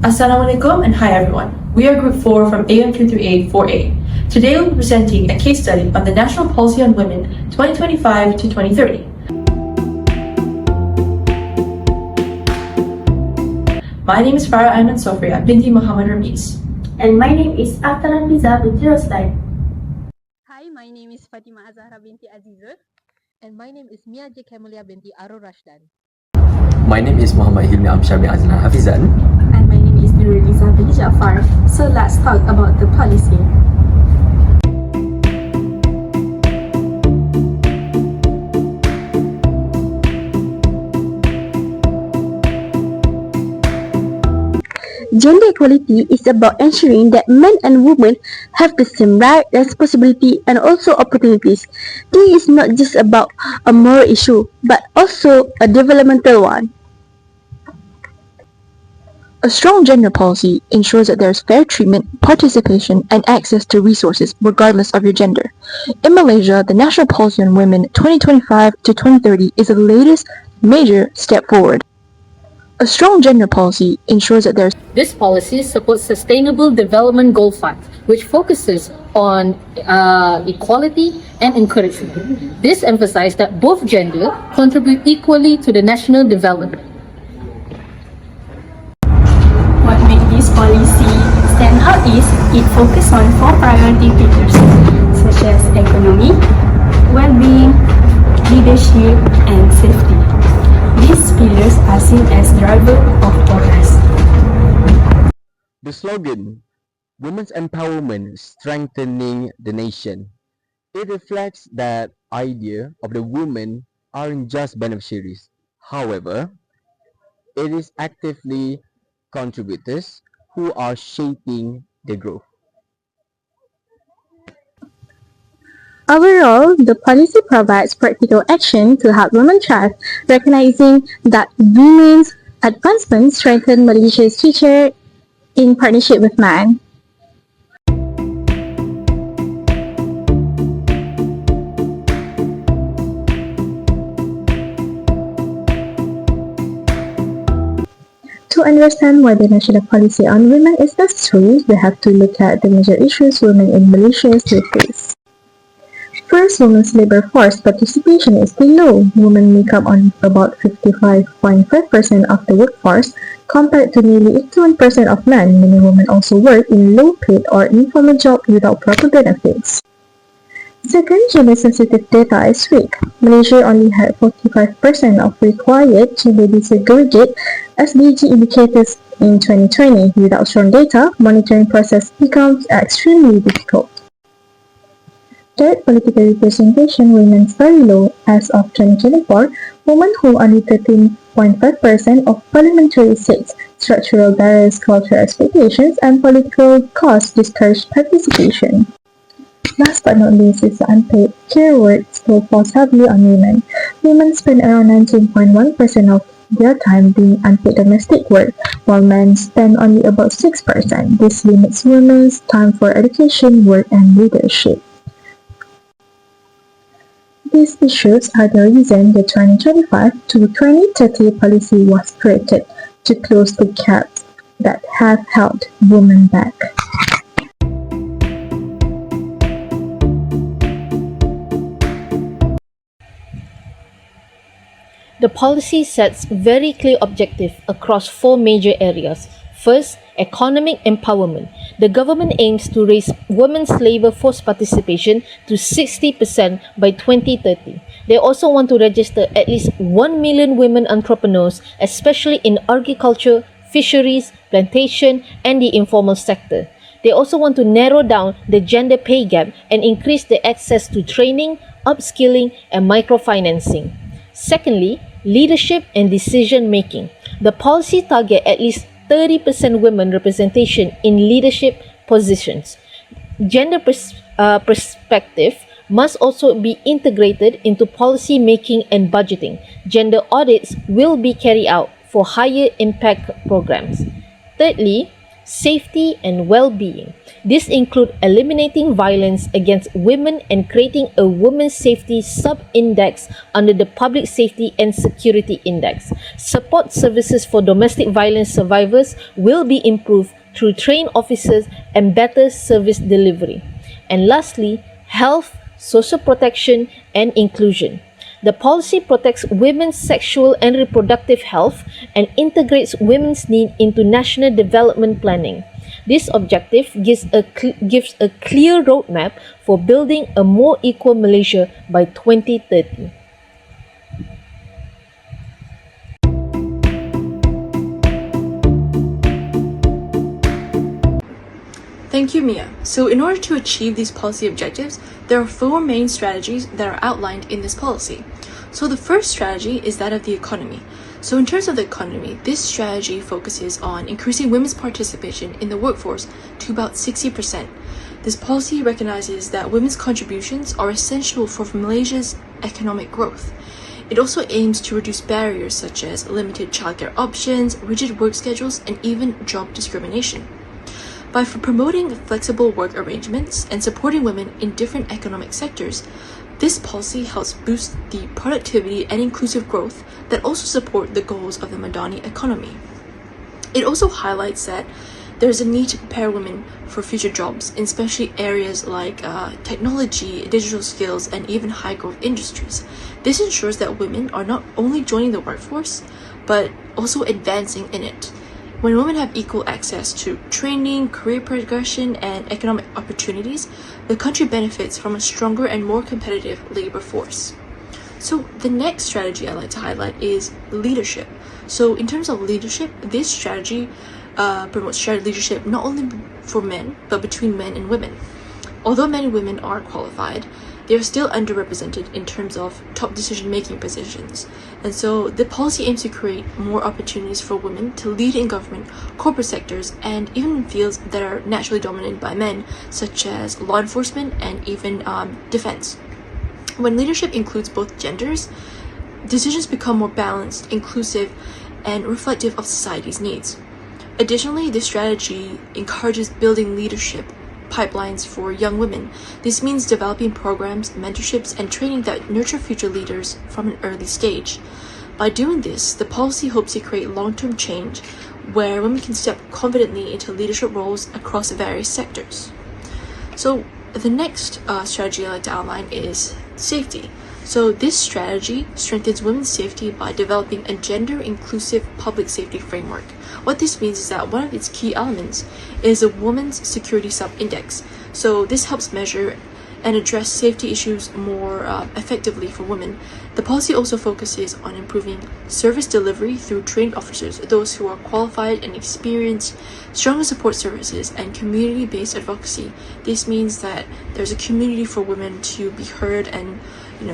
Assalamualaikum and hi everyone. We are Group 4 from AM238 4A. Today we'll be presenting a case study on the National Policy on Women 2025 to 2030. My name is Farah Ayman Sofria binti Muhammad Ramiz. And my name is Aftaran Biza binti Roslan. Hi, my name is Fatima Azahra binti Azizur. And my name is Mia J. Kamulia binti Arul Rashdan. My name is Muhammad Hilmi Amshar bin Azlan Hafizan. And my name is Nurulisa bin Jafar. So let's talk about the policy. Gender equality is about ensuring that men and women have the same right, responsibility, and also opportunities. This is not just about a moral issue, but also a developmental one. A strong gender policy ensures that there is fair treatment, participation, and access to resources regardless of your gender. In Malaysia, the National Policy on Women 2025 to 2030 is the latest major step forward. A strong gender policy ensures that there is This policy supports Sustainable Development Goal 5, which focuses on equality and encouragement. This emphasizes that both genders contribute equally to the national development. What makes this policy stand out is it focuses on 4 priority pillars such as economy, well-being, leadership, and safety. These pillars are seen as drivers of progress. The slogan, Women's Empowerment Strengthening the Nation, it reflects that idea of the women aren't just beneficiaries. However, it is actively contributors who are shaping the growth. Overall, the policy provides practical action to help women thrive, recognizing that women's advancement strengthens Malaysia's future in partnership with man. To understand why the national policy on women is necessary, we have to look at the major issues women in Malaysia still face. First, women's labor force participation is still low. Women make up only about 55.5% of the workforce, compared to nearly 81% of men. Many women also work in low-paid or informal jobs without proper benefits. Second, gender-sensitive data is weak. Malaysia only had 45% of required gender disaggregate SDG indicators in 2020. Without strong data, monitoring process becomes extremely difficult. Third, political representation remains very low. As of 2024, women hold only 13.5% of parliamentary seats. Structural barriers, cultural expectations, and political costs discourage participation. Last but not least is the unpaid care work still falls heavily on women. Women spend around 19.1% of their time doing unpaid domestic work, while men spend only about 6%. This limits women's time for education, work, and leadership. These issues are the reason the 2025 to 2030 policy was created to close the gaps that have held women back. The policy sets very clear objectives across 4 major areas. First, economic empowerment. The government aims to raise women's labor force participation to 60% by 2030. They also want to register at least 1 million women entrepreneurs, especially in agriculture, fisheries, plantation, and the informal sector. They also want to narrow down the gender pay gap and increase the access to training, upskilling, and microfinancing. Secondly, leadership and decision making. The policy target at least 30% women representation in leadership positions. Gender perspective must also be integrated into policy making and budgeting. Gender audits will be carried out for higher impact programs. Thirdly, safety and well-being. These include eliminating violence against women and creating a women's safety sub-index under the Public Safety and Security Index. Support services for domestic violence survivors will be improved through trained officers and better service delivery. And lastly, health, social protection, and inclusion. The policy protects women's sexual and reproductive health and integrates women's needs into national development planning. This objective gives a clear roadmap for building a more equal Malaysia by 2030. Thank you, Mia. So in order to achieve these policy objectives, there are 4 main strategies that are outlined in this policy. So the first strategy is that of the economy. So in terms of the economy, this strategy focuses on increasing women's participation in the workforce to about 60%. This policy recognizes that women's contributions are essential for Malaysia's economic growth. It also aims to reduce barriers such as limited childcare options, rigid work schedules, and even job discrimination. By promoting flexible work arrangements and supporting women in different economic sectors, this policy helps boost the productivity and inclusive growth that also support the goals of the Madani economy. It also highlights that there is a need to prepare women for future jobs, in especially areas like technology, digital skills, and even high-growth industries. This ensures that women are not only joining the workforce, but also advancing in it. When women have equal access to training, career progression, and economic opportunities, the country benefits from a stronger and more competitive labor force. So the next strategy I'd like to highlight is leadership. So in terms of leadership, this strategy promotes shared leadership not only for men, but between men and women. Although men and women are qualified, they are still underrepresented in terms of top decision-making positions. And so the policy aims to create more opportunities for women to lead in government, corporate sectors, and even in fields that are naturally dominated by men, such as law enforcement and even defense. When leadership includes both genders, decisions become more balanced, inclusive, and reflective of society's needs. Additionally, this strategy encourages building leadership pipelines for young women. This means developing programs, mentorships, and training that nurture future leaders from an early stage. By doing this, the policy hopes to create long-term change where women can step confidently into leadership roles across various sectors. So the next strategy I'd like to outline is safety. So this strategy strengthens women's safety by developing a gender-inclusive public safety framework. What this means is that one of its key elements is a women's security sub-index. So this helps measure and address safety issues more effectively for women. The policy also focuses on improving service delivery through trained officers, those who are qualified and experienced, stronger support services, and community-based advocacy. This means that there's a community for women to be heard and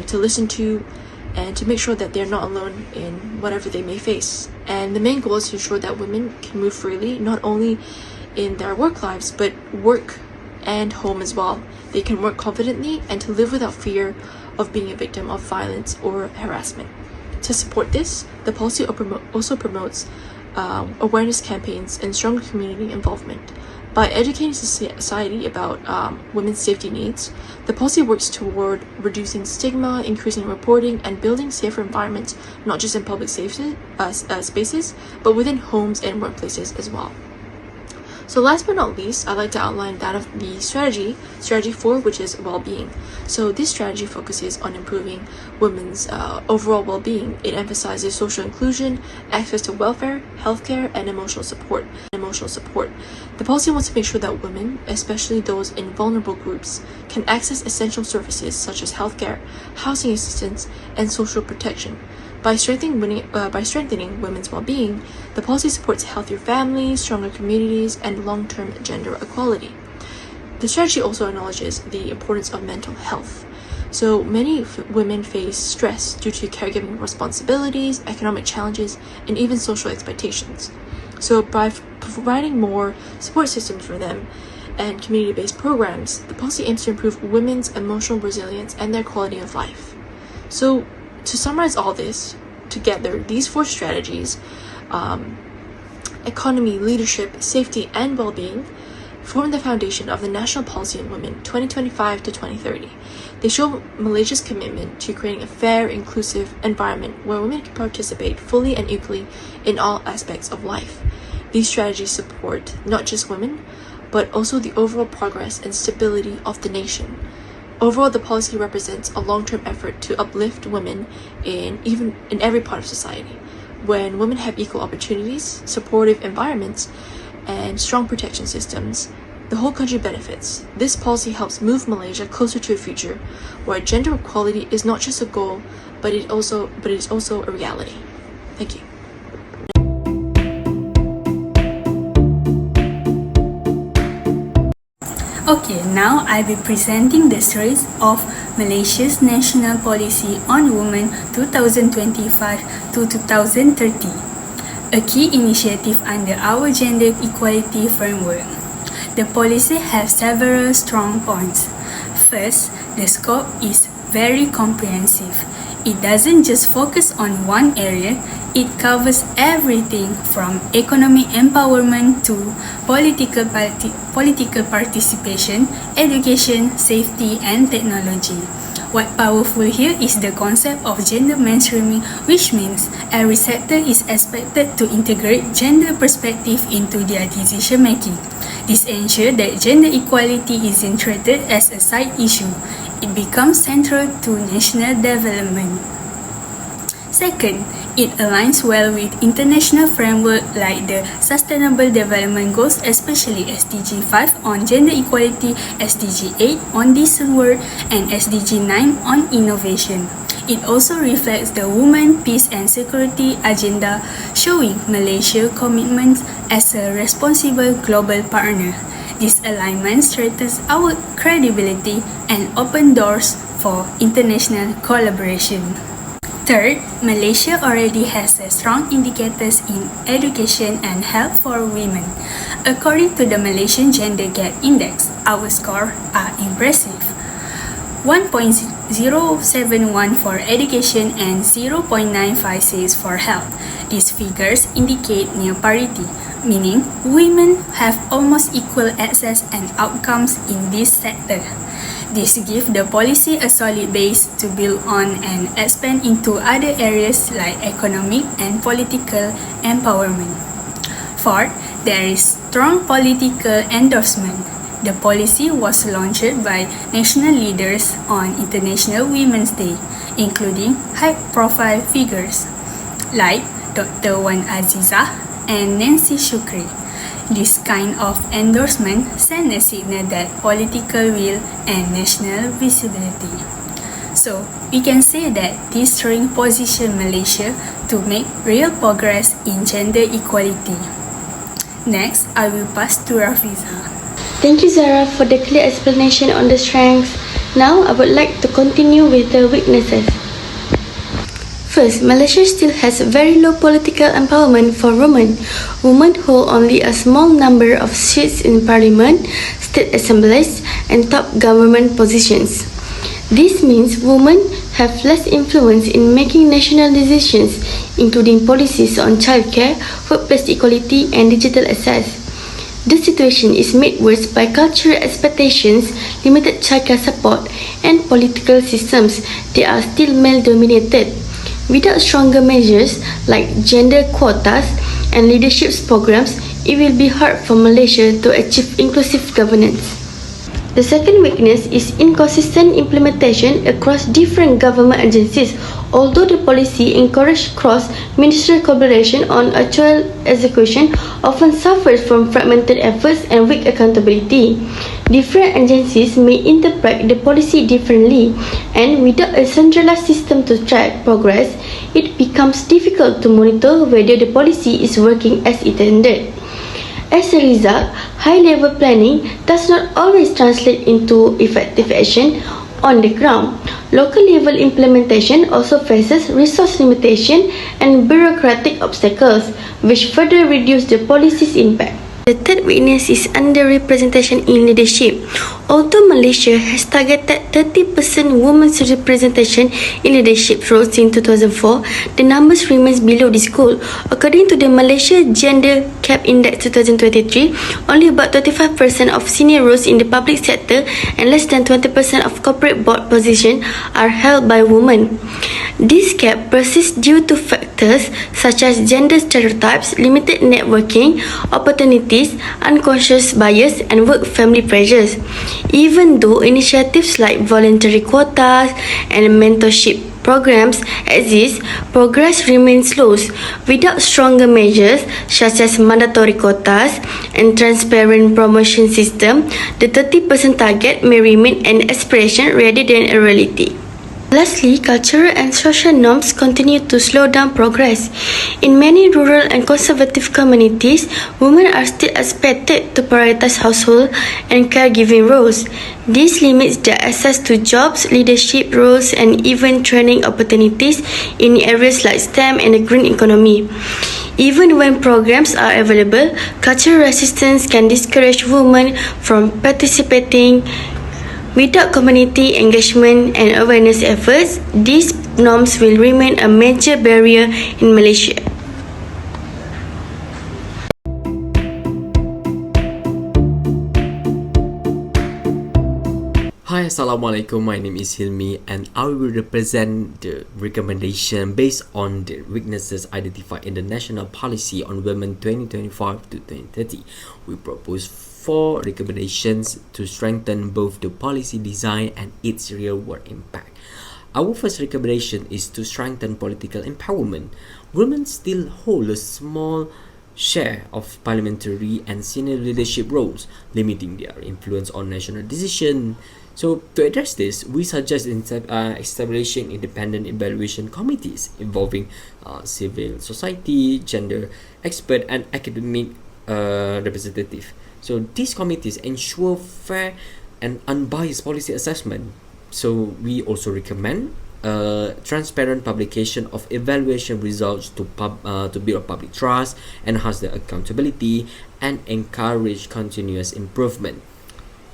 to listen to, and to make sure that they're not alone in whatever they may face. And the main goal is to ensure that women can move freely, not only in their work lives, but work and home as well. They can work confidently and to live without fear of being a victim of violence or harassment. To support this, the policy also promotes awareness campaigns and stronger community involvement. By educating society about women's safety needs, the policy works toward reducing stigma, increasing reporting, and building safer environments, not just in public spaces, but within homes and workplaces as well. So last but not least, I'd like to outline that of the strategy 4, which is well-being. So this strategy focuses on improving women's overall well-being. It emphasizes social inclusion, access to welfare, healthcare, and emotional support. The policy wants to make sure that women, especially those in vulnerable groups, can access essential services such as healthcare, housing assistance, and social protection. By strengthening women's well-being, the policy supports healthier families, stronger communities, and long-term gender equality. The strategy also acknowledges the importance of mental health. So many women face stress due to caregiving responsibilities, economic challenges, and even social expectations. So by providing more support systems for them and community-based programs, the policy aims to improve women's emotional resilience and their quality of life. So to summarize all this together, these 4 strategies, economy, leadership, safety, and well-being, form the foundation of the National Policy on Women 2025 to 2030. They show Malaysia's commitment to creating a fair, inclusive environment where women can participate fully and equally in all aspects of life. These strategies support not just women, but also the overall progress and stability of the nation. Overall, the policy represents a long-term effort to uplift women in every part of society. When women have equal opportunities, supportive environments, and strong protection systems, the whole country benefits. This policy helps move Malaysia closer to a future where gender equality is not just a goal, but it is also a reality. Thank you. Okay, now I'll be presenting the series of Malaysia's National Policy on Women 2025 to 2030, a key initiative under our gender equality framework. The policy has several strong points. First, the scope is very comprehensive. It doesn't just focus on one area, it covers everything from economic empowerment to political participation, education, safety, and technology. What powerful here is the concept of gender mainstreaming, which means every sector is expected to integrate gender perspective into their decision making. This ensures that gender equality isn't treated as a side issue. It becomes central to national development. Second, it aligns well with international framework like the Sustainable Development Goals, especially SDG 5 on gender equality, SDG 8 on decent work, and SDG 9 on innovation. It also reflects the Women, Peace and Security agenda, showing Malaysia's commitment as a responsible global partner. This alignment strengthens our credibility and opens doors for international collaboration. Third, Malaysia already has strong indicators in education and health for women. According to the Malaysian Gender Gap Index, our scores are impressive. 1.071 for education and 0.956 for health. These figures indicate near parity, meaning women have almost equal access and outcomes in this sector. This gives the policy a solid base to build on and expand into other areas like economic and political empowerment. Fourth, there is strong political endorsement. The policy was launched by national leaders on International Women's Day, including high-profile figures like Dr. Wan Azizah and Nancy Shukri. This kind of endorsement sends a signal that political will and national visibility. So, we can say that this strength positions Malaysia to make real progress in gender equality. Next, I will pass to Rafiza. Thank you, Zara, for the clear explanation on the strengths. Now, I would like to continue with the weaknesses. First, Malaysia still has very low political empowerment for women. Women hold only a small number of seats in parliament, state assemblies, and top government positions. This means women have less influence in making national decisions, including policies on childcare, workplace equality, and digital access. This situation is made worse by cultural expectations, limited childcare support, and political systems that are still male-dominated. Without stronger measures like gender quotas and leadership programs, it will be hard for Malaysia to achieve inclusive governance. The second weakness is inconsistent implementation across different government agencies. Although the policy encourages cross-ministerial collaboration on actual execution, often suffers from fragmented efforts and weak accountability. Different agencies may interpret the policy differently, and without a centralized system to track progress, it becomes difficult to monitor whether the policy is working as intended. As a result, high-level planning does not always translate into effective action on the ground. Local-level implementation also faces resource limitation and bureaucratic obstacles, which further reduce the policy's impact. The third weakness is underrepresentation in leadership. Although Malaysia has targeted 30% women's representation in leadership roles in 2004, the numbers remains below this goal. According to the Malaysia Gender Gap Index 2023, only about 35% of senior roles in the public sector and less than 20% of corporate board positions are held by women. This gap persists due to factors such as gender stereotypes, limited networking opportunities, unconscious bias, and work-family pressures. Even though initiatives like voluntary quotas and mentorship programs exist, progress remains slow. Without stronger measures such as mandatory quotas and transparent promotion system, the 30% target may remain an aspiration rather than a reality. Lastly, cultural and social norms continue to slow down progress. In many rural and conservative communities, women are still expected to prioritize household and caregiving roles. This limits their access to jobs, leadership roles, and even training opportunities in areas like STEM and the green economy. Even when programs are available, cultural resistance can discourage women from participating. Without community engagement and awareness efforts, these norms will remain a major barrier in Malaysia. Hi, Assalamualaikum. My name is Hilmi and I will represent the recommendation based on the weaknesses identified in the National Policy on Women 2025 to 2030. We propose 4 recommendations to strengthen both the policy design and its real-world impact. Our first recommendation is to strengthen political empowerment. Women still hold a small share of parliamentary and senior leadership roles, limiting their influence on national decision. So, to address this, we suggest establishing independent evaluation committees involving civil society, gender expert, and academic representative. So, these committees ensure fair and unbiased policy assessment. So, we also recommend transparent publication of evaluation results to build public trust, enhance the accountability, and encourage continuous improvement.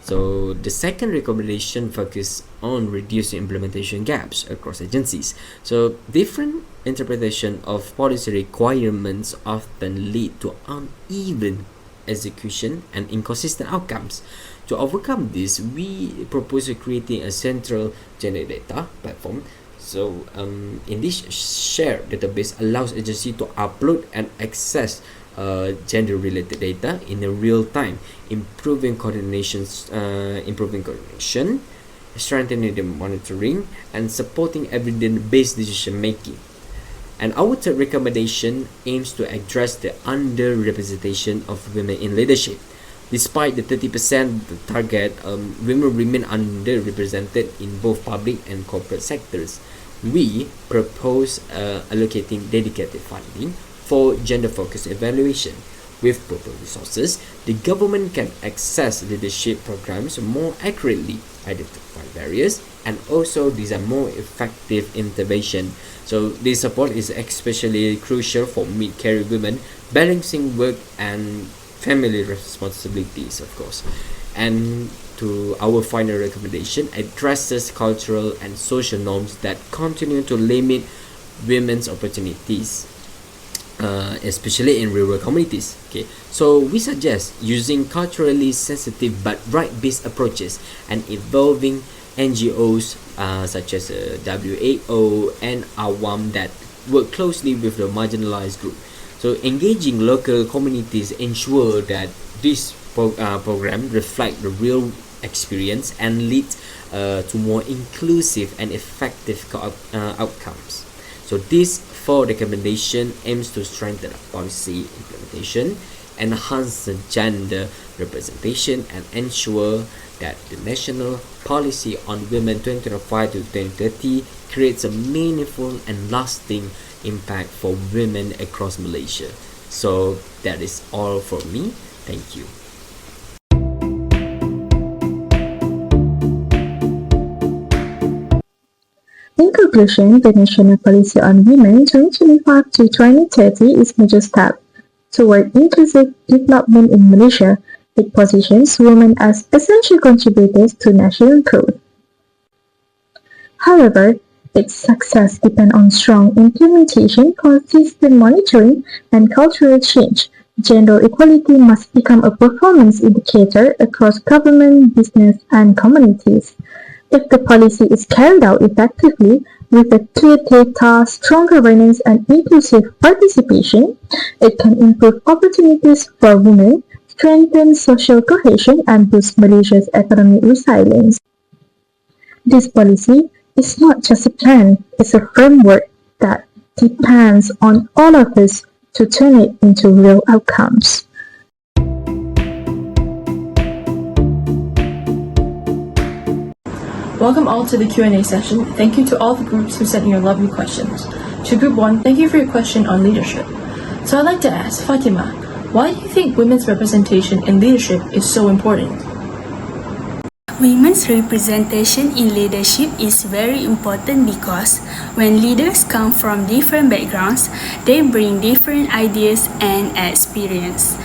So the second recommendation focuses on reducing implementation gaps across agencies. So different interpretation of policy requirements often lead to uneven execution and inconsistent outcomes. To overcome this, we propose creating a central gender data platform. So in this shared database allows agency to upload and access gender-related data in a real time, improving coordination, strengthening the monitoring, and supporting evidence-based decision making. And our third recommendation aims to address the underrepresentation of women in leadership. Despite the 30% target, women remain underrepresented in both public and corporate sectors. We propose allocating dedicated funding for gender-focused evaluation. With proper resources, the government can access leadership programs more accurately, identify barriers, and also design more effective intervention. So this support is especially crucial for mid-career women balancing work and family responsibilities, of course. And to our final recommendation addresses cultural and social norms that continue to limit women's opportunities, especially in rural communities. Okay, so we suggest using culturally sensitive but right-based approaches and involving NGOs such as WAO and AWAM that work closely with the marginalized group. So engaging local communities ensure that this program reflect the real experience and lead to more inclusive and effective outcomes. So this 4 recommendation aims to strengthen policy implementation, enhance the gender representation, and ensure that the national policy on women 2025 to 2030 creates a meaningful and lasting impact for women across Malaysia. So that is all for me. Thank you. In conclusion, the National Policy on Women 2025 to 2030 is a major step toward inclusive development in Malaysia, it positions women as essential contributors to national growth. However, its success depends on strong implementation, consistent monitoring, and cultural change. Gender equality must become a performance indicator across government, business, and communities. If the policy is carried out effectively, with a clear data, strong governance, and inclusive participation, it can improve opportunities for women, strengthen social cohesion, and boost Malaysia's economic resilience. This policy is not just a plan, it's a framework that depends on all of us to turn it into real outcomes. Welcome all to the Q&A session. Thank you to all the groups who sent in your lovely questions. To Group 1, thank you for your question on leadership. So I'd like to ask, Fatima, why do you think women's representation in leadership is so important? Women's representation in leadership is very important because when leaders come from different backgrounds, they bring different ideas and experience.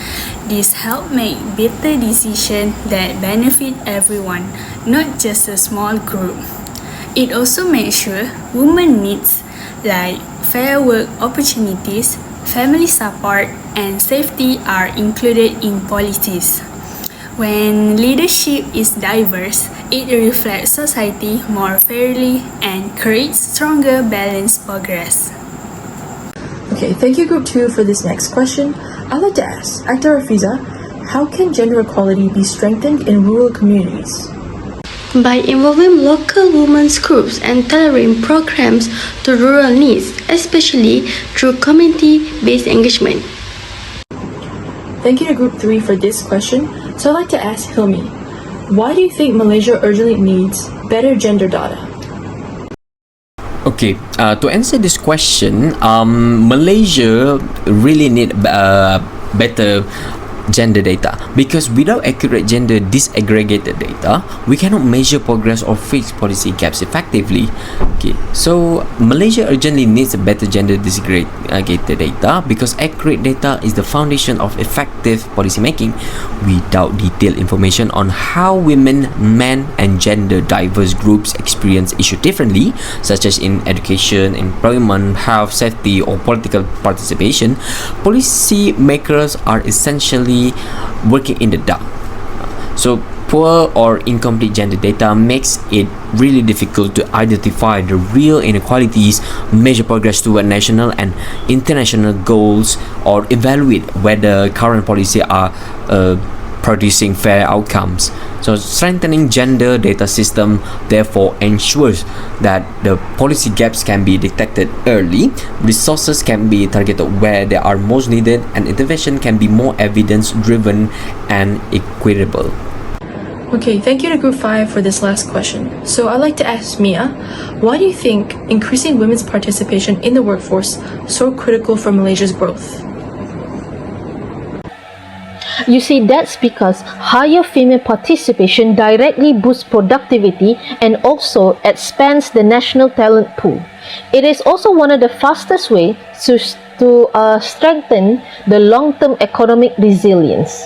This helps make better decisions that benefit everyone, not just a small group. It also makes sure women needs like fair work opportunities, family support, and safety are included in policies. When leadership is diverse, it reflects society more fairly and creates stronger balanced progress. Okay, thank you Group 2 for this next question. I'd like to ask, Actor Rafiza, how can gender equality be strengthened in rural communities? By involving local women's groups and tailoring programs to rural needs, especially through community-based engagement. Thank you to Group 3 for this question. So I'd like to ask Hilmi, why do you think Malaysia urgently needs better gender data? Okay, to answer this question, Malaysia really need better gender data, because without accurate gender disaggregated data, we cannot measure progress or fix policy gaps effectively. Okay, so Malaysia urgently needs a better gender disaggregated data because accurate data is the foundation of effective policy making. Without detailed information on how women, men, and gender diverse groups experience issues differently, such as in education, employment, health, safety, or political participation, policy makers are essentially working in the dark. So poor or incomplete gender data makes it really difficult to identify the real inequalities, measure progress toward national and international goals, or evaluate whether current policies are producing fair outcomes. So strengthening gender data system therefore ensures that the policy gaps can be detected early, resources can be targeted where they are most needed, and intervention can be more evidence driven and equitable. Okay, thank you to Group 5 for this last question. So I'd like to ask Mia, why do you think increasing women's participation in the workforce is so critical for Malaysia's growth? You see, that's because higher female participation directly boosts productivity and also expands the national talent pool. It is also one of the fastest ways to strengthen the long-term economic resilience.